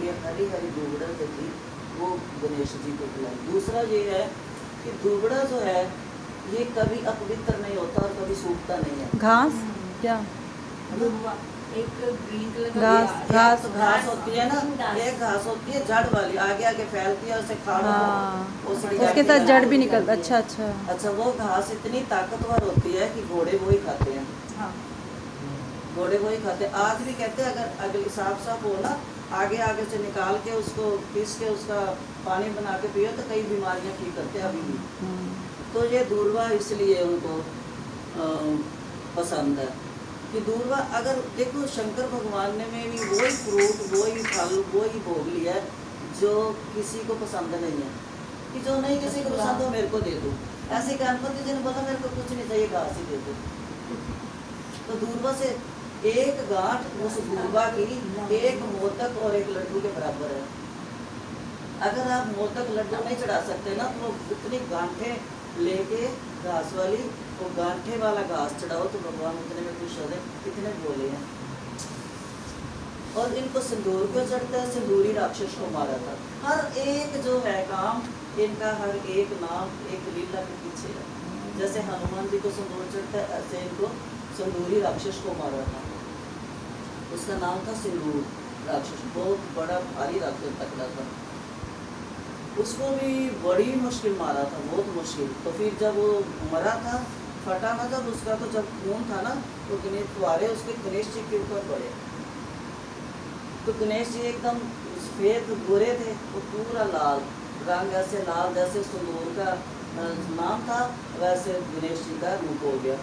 लिए हरी हरी दुबड़ा जो थी वो गणेश जी को खिलाई। दूसरा ये है कि दुबड़ा जो है ये कभी अपवित्र नहीं होता और कभी सूखता नहीं है। घास क्या एक ग्रीन कलर घास घास होती है ना, एक घास होती है जड़ वाली, आगे आगे फैलती है, उसे खाओ हाँ, वो सीधी उसके जाके साथ जड़ भी निकल निकलता। जाती है। अच्छा अच्छा। अच्छा, वो घास इतनी ताकतवर होती है कि घोड़े वो ही खाते हैं। हाँ। घोड़े वो ही खाते हैं। आज भी कहते हैं अगर अगली साफ साफ हो ना, आगे आगे से निकाल के उसको पीस के उसका पानी बना के पियो तो कई बीमारियां ठीक करते हैं अभी भी। तो ये दूर्वा इसलिए उनको पसंद है कि दूर्वा, अगर देखो शंकर भगवान ने में भी वही फ्रूट वही फल वही भोग लिया है जो किसी को पसंद नहीं है, कि जो नहीं किसी को पसंद हो मेरे को दे दो। ऐसे गणपति जी ने बोला मेरे को कुछ नहीं चाहिए, घास ही दे दो। तो दूर्वा से एक गांठ उस दूर्वा की एक मोदक और एक लड्डू के बराबर है। अगर आप मोदक लड्डू नहीं चढ़ा सकते ना तो उतनी गांठे लेके घास वाली वो गांठे वाला घास चढ़ाओ तो भगवान उतने में खुश हो जाए। कितने बोले हैं। और इनको सिंदूर क्यों चढ़ता है? सिंदूरी राक्षस को मारा था। हर एक जो है काम इनका, हर एक नाम एक लीला के पीछे है। जैसे हनुमान जी को सिंदूर चढ़ता है, ऐसे इनको सिंदूरी राक्षस को मारा था। उसका नाम था सिंदूर राक्षस, बहुत बड़ा भारी राक्षस तकड़ा था। उसको भी बड़ी मुश्किल मारा था, बहुत मुश्किल। तो फिर जब वो मरा था, फटा ना जब उसका, तो जब खून था ना तो गणेश फुहारे उसके गणेश जी के ऊपर पड़े। तो गणेश जी एकदम सफेद गोरे थे, वो पूरा लाल रंग, ऐसे लाल जैसे सिंदूर का नाम था वैसे गणेश जी का रूप हो गया।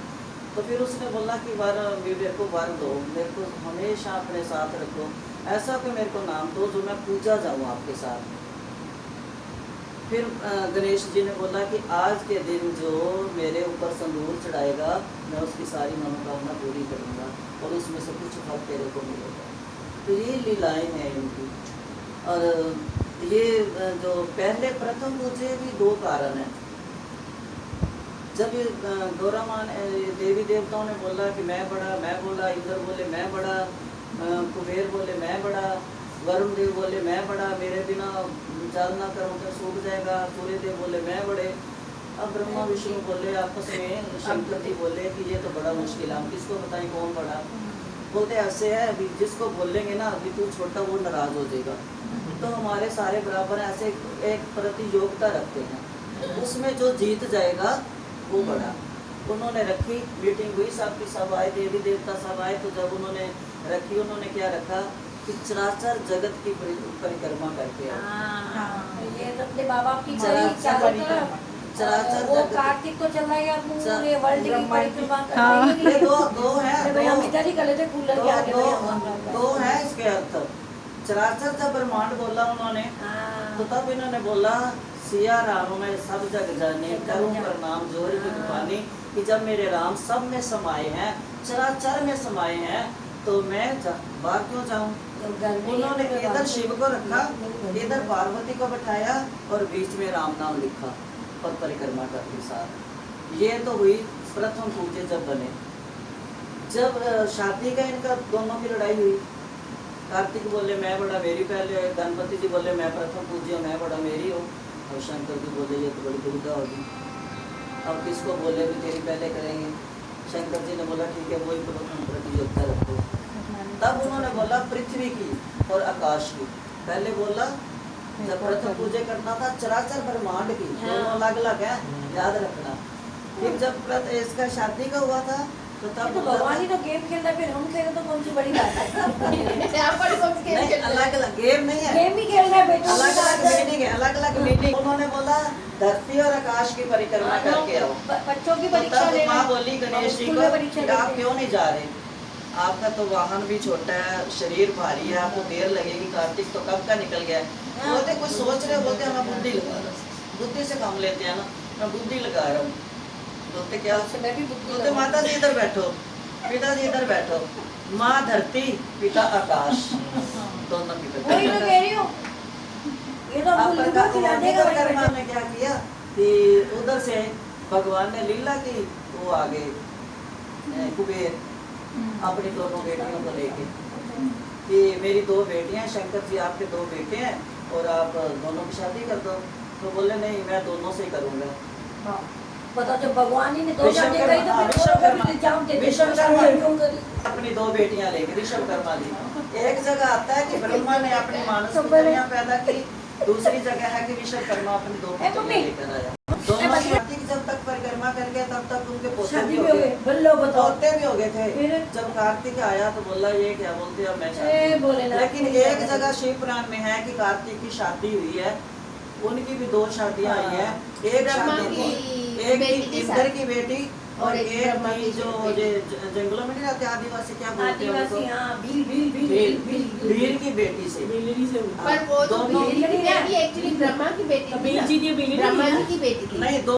तो फिर उसने बोला कि मेरे को वर दो, मेरे को हमेशा अपने साथ रखो, ऐसा कोई मेरे को नाम दो जो मैं पूजा जाऊँ आपके साथ। फिर गणेश जी ने बोला कि आज के दिन जो मेरे ऊपर संदूर चढ़ाएगा मैं उसकी सारी मनोकामना पूरी करूँगा और उसमें से कुछ फल तेरे को मिलेगा। तो ये लीलाएं हैं इनकी। और ये जो पहले प्रथम पूजे भी दो कारण हैं। जब ये गौरा माँ देवी देवताओं ने बोला कि मैं बड़ा, मैं बोला, इंद्र बोले मैं बड़ा, कुबेर बोले मैं बड़ा, वरुण देव बोले मैं बड़ा, मेरे बिना जल ना करूँ तो सूख जाएगा, सूर्य देव बोले मैं बड़े। अब ब्रह्मा विष्णु बोले आपस में, शंकर जी बोले कि ये तो बड़ा मुश्किल है, हम किसको बताएं कौन बड़ा। बोलते ऐसे है अभी जिसको बोलेंगे ना अभी तू छोटा वो नाराज हो जाएगा, तो हमारे सारे बराबर हैं, ऐसे एक प्रतियोगिता रखते हैं, उसमें जो जीत जाएगा वो बड़ा। उन्होंने रखी, मीटिंग हुई, सबकी सब आए, देवी देवता सब आए। तो जब उन्होंने रखी, उन्होंने क्या रखा कि चराचर जगत की परिक्रमा करके ये तो बाबा की चराचर वो जगत, कार्तिक को चला गया पूरे वर्ल्ड की परिक्रमा हाँ। करने के लिए। दो है, हम इधर ही कर लेते कूलर के आगे दो है इसके अर्थ। चराचर जब ब्रह्मांड बोला उन्होंने, तो तब इन्होंने बोला सिया राम में सब जग जाने, करूं प्रणाम जोर की जुबानी, कि जब मेरे राम सब में समाये हैं, चराचर में समाये हैं, तो मैं बाहर क्यों जाऊं। उन्होंने इधर शिव को रखा, इधर पार्वती को बैठाया और बीच में राम नाम लिखा और परिक्रमा करके साथ। ये तो हुई प्रथम पूजे जब बने। जब शादी का इनका दोनों की लड़ाई हुई, कार्तिक बोले मैं बड़ा मेरी पहले, गणपति जी बोले मैं प्रथम पूज्य मैं बड़ा मेरी हो, और शंकर जी बोले ये तो बड़ी दुविधा होगी, अब किसको बोले भी तेरी पहले करेंगे। शंकर जी ने बोला ठीक है वही प्रथम प्रतियोगिता रखो। तब उन्होंने बोला पृथ्वी की और आकाश की। पहले बोला जब प्रथम पूजा करना था चराचर ब्रह्मांड की, दोनों अलग अलग है, याद रखना। फिर जब इसका शादी का हुआ था तो तब भगवान ही तो गेम खेल रहा है, फिर हम खेले तो कौन सी बड़ी बात है। अलग अलग गेम नहीं है, गेम ही खेल रहे हैं बेटों अलग अलग मीनिंग है, अलग अलग मीनिंग। उन्होंने बोला धरती और आकाश की परिक्रमा करके आओ। बच्चों की तो परीक्षा तब लेना, माँ बोली गणेश जी को कि आप क्यों नहीं जा रहे, आपका तो वाहन भी छोटा है, शरीर भारी है, आपको देर लगेगी, कार्तिक तो कब का निकल गया है। बोलते कुछ सोच रहे, बोलते मैं बुद्धि लगा रहा हूँ, बुद्धि से काम लेते हैं ना, मैं बुद्धि लगा रहा हूँ। बोलते क्या, बोलते माता जी इधर बैठो, पिता जी इधर बैठो, माँ धरती पिता आकाश, दोनों की वही तो कह रही हूँ। ये तो भूल गए खिला देगा भाई बेटा। ने क्या किया कि उधर से भगवान ने लीला की, वो आगे कुबेर अपनी दोनों बेटियों को लेके कि मेरी 2 बेटियां हैं, शंकर जी आपके 2 बेटे हैं और आप दोनों की शादी कर दो। तो बोले नहीं मैं दोनों से ही करूँगा। हाँ, बताओ जब भगवान ही ने दो शादी विश्वकर्मा, करी तो हाँ, फिर विश्वकर्मा, और जाऊं दे विश्वकर्मा। क्यों करी? अपनी 2 बेटियां लेके विश्वकर्मा जी। एक जगह आता है कि ब्रह्मा ने अपनी मानस तो पुत्रियां पैदा की, दूसरी जगह है कि विश्वकर्मा अपनी 2 ए, मम्मी। पुत्रियां लेकर आया। दोनों कार्तिक जब तक परिक्रमा कर गए तब तक उनके पोते शादी भी भी हो हो गए, गए, बल्लो बताओ। पोते भी हो गए थे। फिर? जब कार्तिक आया तो बोला ये क्या बोलते अब मैं ए, शादी। भोलेनाथ। लेकिन एक जगह शिव पुराण में है कि कार्तिक की शादी हुई है, उनकी भी 2 शादियां आई हैं। एक ब्रह्मा शादी की थी, एक बेटी थी के इंद्र साथ। की बेटी और और एक एक ब्रह्मा थी की जो बेटी। जंगलों में नहीं रहते आदिवासी, क्या बोलते हैं आदिवासी उनको? हाँ भील भील भील भील भील भील की बेटी से। पर वो तो दोनों- बेटी एक्चुअली ब्रह्मा की बेटी थी बील ना। जी की बेटी ब्रह्मा थी ना? जी की बेटी थी। नहीं, 2